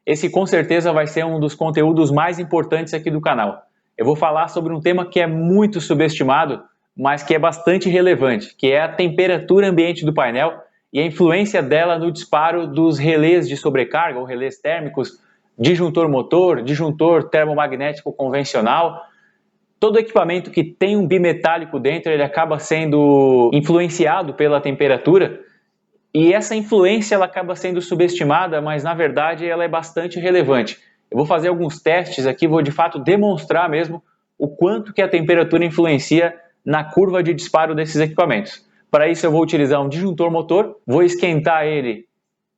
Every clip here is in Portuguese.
esse com certeza vai ser um dos conteúdos mais importantes aqui do canal. Eu vou falar sobre um tema que é muito subestimado, mas que é bastante relevante, que é a temperatura ambiente do painel e a influência dela no disparo dos relés de sobrecarga ou relés térmicos, disjuntor motor, disjuntor termomagnético convencional. Todo equipamento que tem um bimetálico dentro, ele acaba sendo influenciado pela temperatura, e essa influência ela acaba sendo subestimada, mas na verdade ela é bastante relevante. Eu vou fazer alguns testes aqui, vou de fato demonstrar mesmo o quanto que a temperatura influencia na curva de disparo desses equipamentos. Para isso eu vou utilizar um disjuntor motor, vou esquentar ele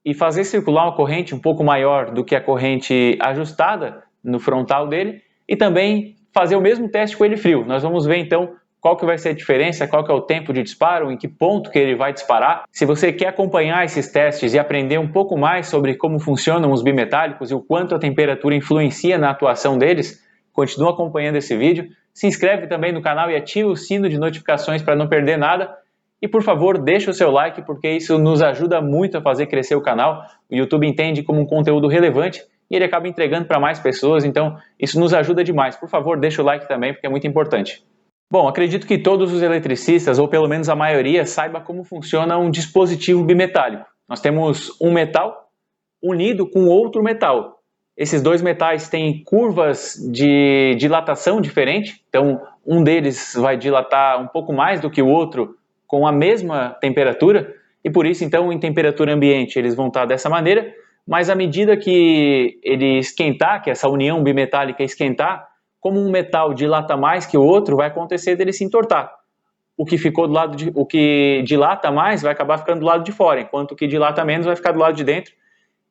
e fazer circular uma corrente um pouco maior do que a corrente ajustada no frontal dele, e também fazer o mesmo teste com ele frio. Nós vamos ver então qual que vai ser a diferença, qual que é o tempo de disparo, em que ponto que ele vai disparar. Se você quer acompanhar esses testes e aprender um pouco mais sobre como funcionam os bimetálicos e o quanto a temperatura influencia na atuação deles, continua acompanhando esse vídeo. Se inscreve também no canal e ativa o sino de notificações para não perder nada. E por favor, deixa o seu like, porque isso nos ajuda muito a fazer crescer o canal. O YouTube entende como um conteúdo relevante e ele acaba entregando para mais pessoas, então isso nos ajuda demais. Por favor, deixa o like também, porque é muito importante. Bom, acredito que todos os eletricistas, ou pelo menos a maioria, saiba como funciona um dispositivo bimetálico. Nós temos um metal unido com outro metal. Esses dois metais têm curvas de dilatação diferente, então um deles vai dilatar um pouco mais do que o outro com a mesma temperatura, e por isso, então, em temperatura ambiente eles vão estar dessa maneira, mas à medida que ele esquentar, que essa união bimetálica esquentar, como um metal dilata mais que o outro, vai acontecer dele se entortar. O que dilata mais vai acabar ficando do lado de fora, enquanto o que dilata menos vai ficar do lado de dentro.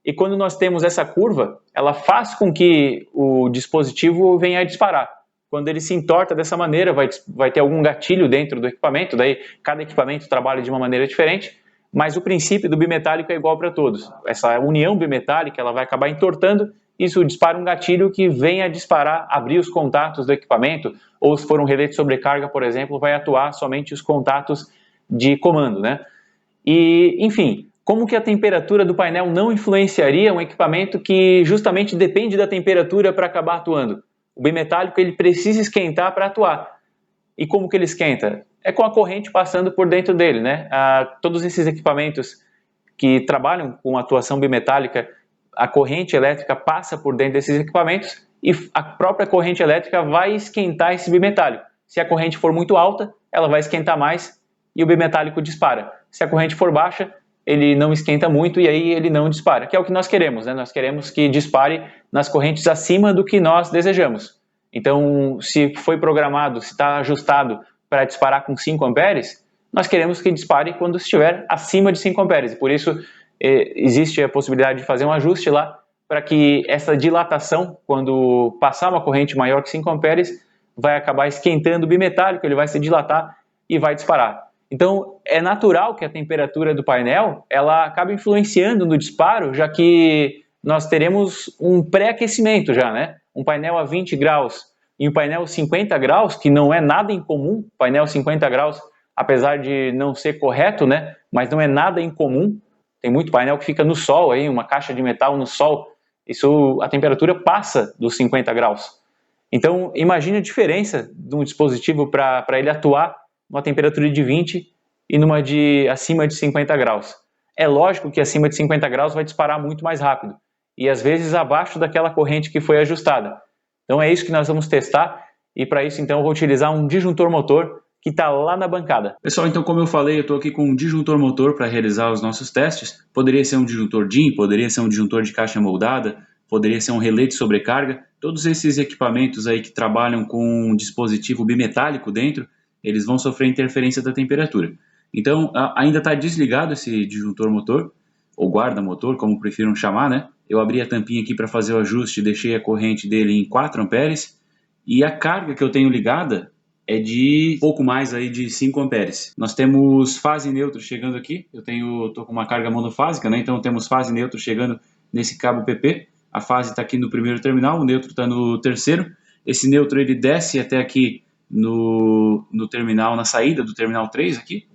E quando nós temos essa curva, ela faz com que o dispositivo venha a disparar. Quando ele se entorta dessa maneira, vai ter algum gatilho dentro do equipamento, daí cada equipamento trabalha de uma maneira diferente, mas o princípio do bimetálico é igual para todos. Essa união bimetálica ela vai acabar entortando, isso dispara um gatilho que vem a disparar, abrir os contatos do equipamento, ou se for um relé de sobrecarga, por exemplo, vai atuar somente os contatos de comando, né? E, enfim, como que a temperatura do painel não influenciaria um equipamento que justamente depende da temperatura para acabar atuando? O bimetálico ele precisa esquentar para atuar. E como que ele esquenta? É com a corrente passando por dentro dele, né? Todos esses equipamentos que trabalham com atuação bimetálica, a corrente elétrica passa por dentro desses equipamentos e a própria corrente elétrica vai esquentar esse bimetálico. Se a corrente for muito alta, ela vai esquentar mais e o bimetálico dispara. Se a corrente for baixa, ele não esquenta muito e aí ele não dispara, que é o que nós queremos, né? Nós queremos que dispare nas correntes acima do que nós desejamos. Então, se foi programado, se está ajustado para disparar com 5 amperes, nós queremos que dispare quando estiver acima de 5 amperes. Por isso, existe a possibilidade de fazer um ajuste lá para que essa dilatação, quando passar uma corrente maior que 5 amperes, vai acabar esquentando o bimetálico, ele vai se dilatar e vai disparar. Então, é natural que a temperatura do painel ela acabe influenciando no disparo, já que nós teremos um pré-aquecimento já, né? Um painel a 20 graus e um painel 50 graus, que não é nada incomum, painel 50 graus, apesar de não ser correto, né? Mas não é nada incomum. Tem muito painel que fica no sol, aí, uma caixa de metal no sol, a temperatura passa dos 50 graus. Então, imagine a diferença de um dispositivo para ele atuar numa temperatura de 20 e numa de acima de 50 graus. É lógico que acima de 50 graus vai disparar muito mais rápido e às vezes abaixo daquela corrente que foi ajustada. Então é isso que nós vamos testar e para isso então eu vou utilizar um disjuntor motor que está lá na bancada. Pessoal, então como eu falei, eu estou aqui com um disjuntor motor para realizar os nossos testes. Poderia ser um disjuntor DIN, poderia ser um disjuntor de caixa moldada, poderia ser um relé de sobrecarga. Todos esses equipamentos aí que trabalham com um dispositivo bimetálico dentro, eles vão sofrer interferência da temperatura. Então, ainda está desligado esse disjuntor motor, ou guarda motor, como prefiram chamar, né? Eu abri a tampinha aqui para fazer o ajuste, deixei a corrente dele em 4 amperes, e a carga que eu tenho ligada é de pouco mais aí de 5 amperes. Nós temos fase neutro chegando aqui, estou com uma carga monofásica, né? Então temos fase neutro chegando nesse cabo PP, a fase está aqui no primeiro terminal, o neutro está no terceiro, esse neutro ele desce até aqui no terminal, na saída do terminal 3 aqui,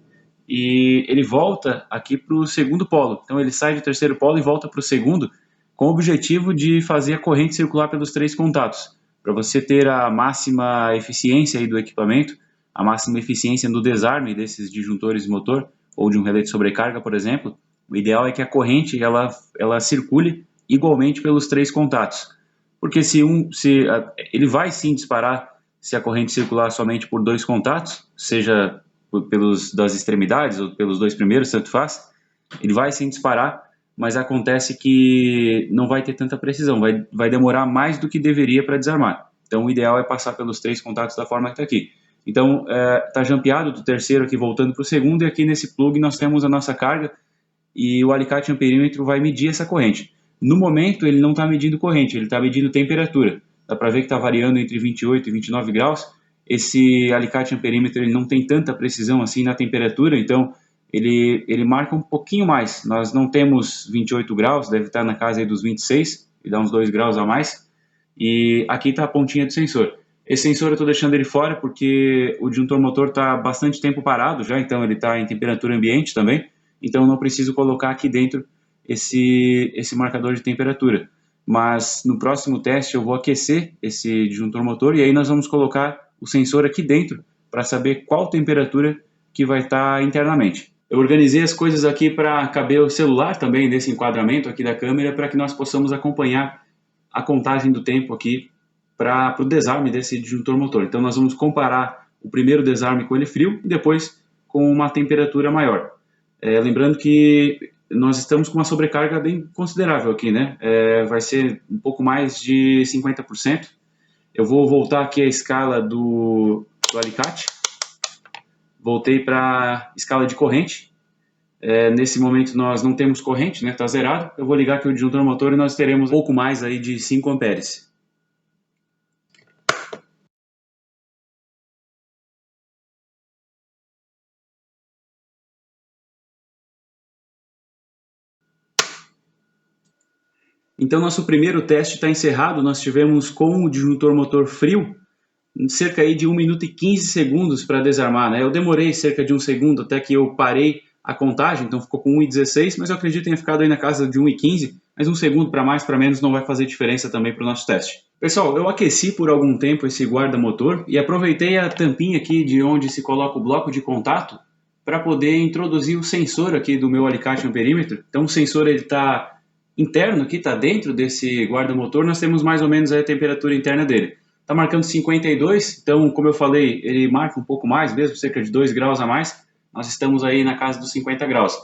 e ele volta aqui para o segundo polo. Então ele sai do terceiro polo e volta para o segundo, com o objetivo de fazer a corrente circular pelos 3 contatos, para você ter a máxima eficiência aí do equipamento, a máxima eficiência no desarme desses disjuntores de motor, ou de um relé de sobrecarga, por exemplo. O ideal é que a corrente ela circule igualmente pelos 3 contatos, porque ele vai sim disparar se a corrente circular somente por 2 contatos, seja das extremidades ou pelos 2 primeiros, tanto faz, ele vai sim disparar, mas acontece que não vai ter tanta precisão, vai demorar mais do que deveria para desarmar. Então o ideal é passar pelos 3 contatos da forma que está aqui. Então está jampeado do terceiro aqui voltando para o segundo, e aqui nesse plug nós temos a nossa carga, e o alicate amperímetro vai medir essa corrente. No momento ele não está medindo corrente, ele está medindo temperatura. Dá para ver que está variando entre 28 e 29 graus. Esse alicate amperímetro ele não tem tanta precisão assim na temperatura, então ele marca um pouquinho mais. Nós não temos 28 graus, deve estar na casa aí dos 26, e dá uns 2 graus a mais. E aqui está a pontinha do sensor. Esse sensor eu estou deixando ele fora porque o disjuntor motor está bastante tempo parado já, então ele está em temperatura ambiente também, então eu não preciso colocar aqui dentro esse marcador de temperatura. Mas no próximo teste eu vou aquecer esse disjuntor motor, e aí nós vamos colocar o sensor aqui dentro para saber qual temperatura que vai estar internamente. Eu organizei as coisas aqui para caber o celular também nesse enquadramento aqui da câmera, para que nós possamos acompanhar a contagem do tempo aqui para o desarme desse disjuntor motor. Então nós vamos comparar o primeiro desarme com ele frio e depois com uma temperatura maior. Lembrando que nós estamos com uma sobrecarga bem considerável aqui, né? Vai ser um pouco mais de 50%. Eu vou voltar aqui a escala do alicate. Voltei para a escala de corrente. Nesse momento nós não temos corrente, né? Está zerado. Eu vou ligar aqui o disjuntor motor e nós teremos um pouco mais aí de 5 amperes. Então nosso primeiro teste está encerrado. Nós tivemos com o disjuntor motor frio cerca aí de 1 minuto e 15 segundos para desarmar, né? Eu demorei cerca de 1 segundo até que eu parei a contagem, então ficou com 1,16, mas eu acredito que tenha ficado aí na casa de 1,15, mas 1 segundo para mais, para menos não vai fazer diferença também para o nosso teste. Pessoal, eu aqueci por algum tempo esse guarda-motor e aproveitei a tampinha aqui de onde se coloca o bloco de contato para poder introduzir o sensor aqui do meu alicate amperímetro. Então o sensor está interno aqui, está dentro desse guarda-motor, nós temos mais ou menos a temperatura interna dele. Está marcando 52, então, como eu falei, ele marca um pouco mais mesmo, cerca de 2 graus a mais. Nós estamos aí na casa dos 50 graus.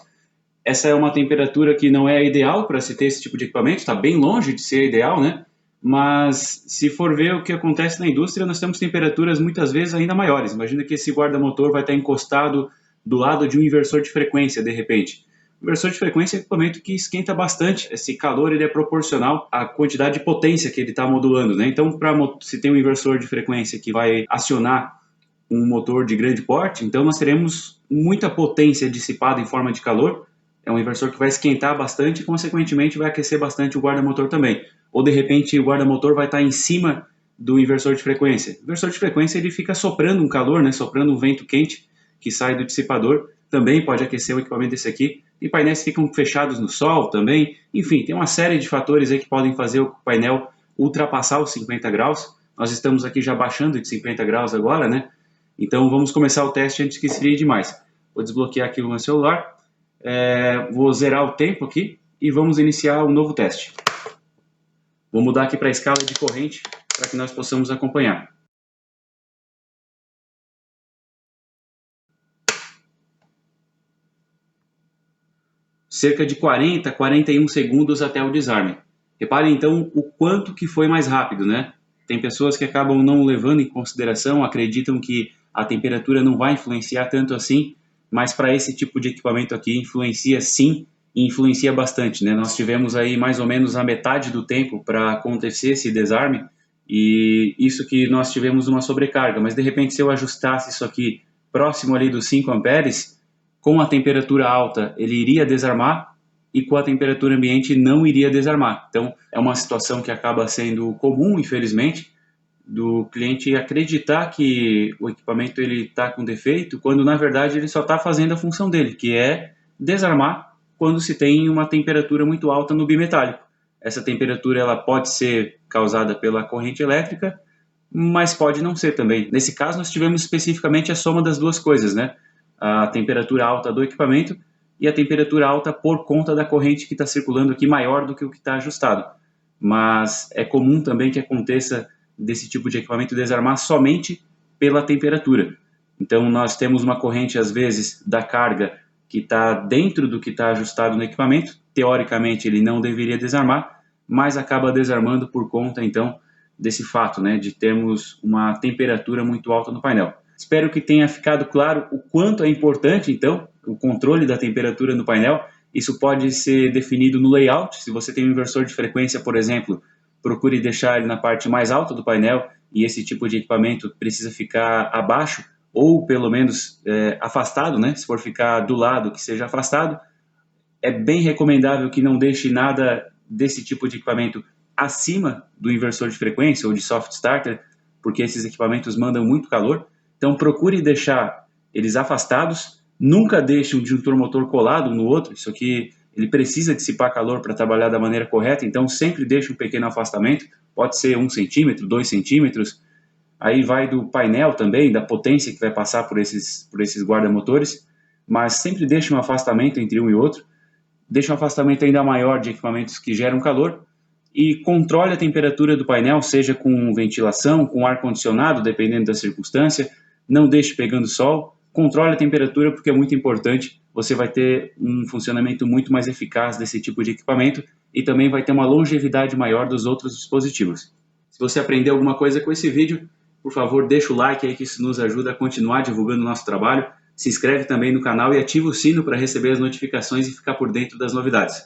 Essa é uma temperatura que não é ideal para se ter esse tipo de equipamento, está bem longe de ser ideal, né? Mas se for ver o que acontece na indústria, nós temos temperaturas muitas vezes ainda maiores. Imagina que esse guarda-motor vai estar encostado do lado de um inversor de frequência, de repente. O inversor de frequência é um equipamento que esquenta bastante. Esse calor ele é proporcional à quantidade de potência que ele está modulando, né? Então, se tem um inversor de frequência que vai acionar um motor de grande porte, então nós teremos muita potência dissipada em forma de calor. É um inversor que vai esquentar bastante e, consequentemente, vai aquecer bastante o guarda-motor também. Ou, de repente, o guarda-motor vai estar em cima do inversor de frequência. O inversor de frequência ele fica soprando um calor, né? Soprando um vento quente que sai do dissipador. Também pode aquecer o equipamento desse aqui. E painéis ficam fechados no sol também. Enfim, tem uma série de fatores aí que podem fazer o painel ultrapassar os 50 graus. Nós estamos aqui já baixando de 50 graus agora, né? Então vamos começar o teste antes que esfrie demais. Vou desbloquear aqui o meu celular. Vou zerar o tempo aqui e vamos iniciar um novo teste. Vou mudar aqui para a escala de corrente para que nós possamos acompanhar. Cerca de 40, 41 segundos até o desarme. Reparem então o quanto que foi mais rápido, né? Tem pessoas que acabam não levando em consideração, acreditam que a temperatura não vai influenciar tanto assim, mas para esse tipo de equipamento aqui influencia sim, e influencia bastante, né? Nós tivemos aí mais ou menos a metade do tempo para acontecer esse desarme, e isso que nós tivemos uma sobrecarga, mas de repente se eu ajustasse isso aqui próximo ali dos 5 amperes, com a temperatura alta ele iria desarmar e com a temperatura ambiente não iria desarmar. Então é uma situação que acaba sendo comum, infelizmente, do cliente acreditar que o equipamento ele está com defeito, quando na verdade ele só está fazendo a função dele, que é desarmar quando se tem uma temperatura muito alta no bimetálico. Essa temperatura ela pode ser causada pela corrente elétrica, mas pode não ser também. Nesse caso, nós tivemos especificamente a soma das duas coisas, né? A temperatura alta do equipamento e a temperatura alta por conta da corrente que está circulando aqui maior do que o que está ajustado. Mas é comum também que aconteça desse tipo de equipamento desarmar somente pela temperatura. Então, nós temos uma corrente, às vezes, da carga que está dentro do que está ajustado no equipamento. Teoricamente, ele não deveria desarmar, mas acaba desarmando por conta, então, desse fato, né, de termos uma temperatura muito alta no painel. Espero que tenha ficado claro o quanto é importante, então, o controle da temperatura no painel. Isso pode ser definido no layout. Se você tem um inversor de frequência, por exemplo, procure deixar ele na parte mais alta do painel e esse tipo de equipamento precisa ficar abaixo ou pelo menos afastado, né? Se for ficar do lado, que seja afastado. É bem recomendável que não deixe nada desse tipo de equipamento acima do inversor de frequência ou de soft starter, porque esses equipamentos mandam muito calor. Então procure deixar eles afastados, nunca deixe um disjuntor motor colado um no outro. Isso aqui ele precisa dissipar calor para trabalhar da maneira correta, então sempre deixe um pequeno afastamento, pode ser 1 centímetro, 2 centímetros, aí vai do painel também, da potência que vai passar por esses guarda-motores, mas sempre deixe um afastamento entre um e outro, deixe um afastamento ainda maior de equipamentos que geram calor e controle a temperatura do painel, seja com ventilação, com ar-condicionado, dependendo da circunstância, não deixe pegando sol, controle a temperatura porque é muito importante, você vai ter um funcionamento muito mais eficaz desse tipo de equipamento e também vai ter uma longevidade maior dos outros dispositivos. Se você aprendeu alguma coisa com esse vídeo, por favor, deixa o like aí que isso nos ajuda a continuar divulgando o nosso trabalho. Se inscreve também no canal e ativa o sino para receber as notificações e ficar por dentro das novidades.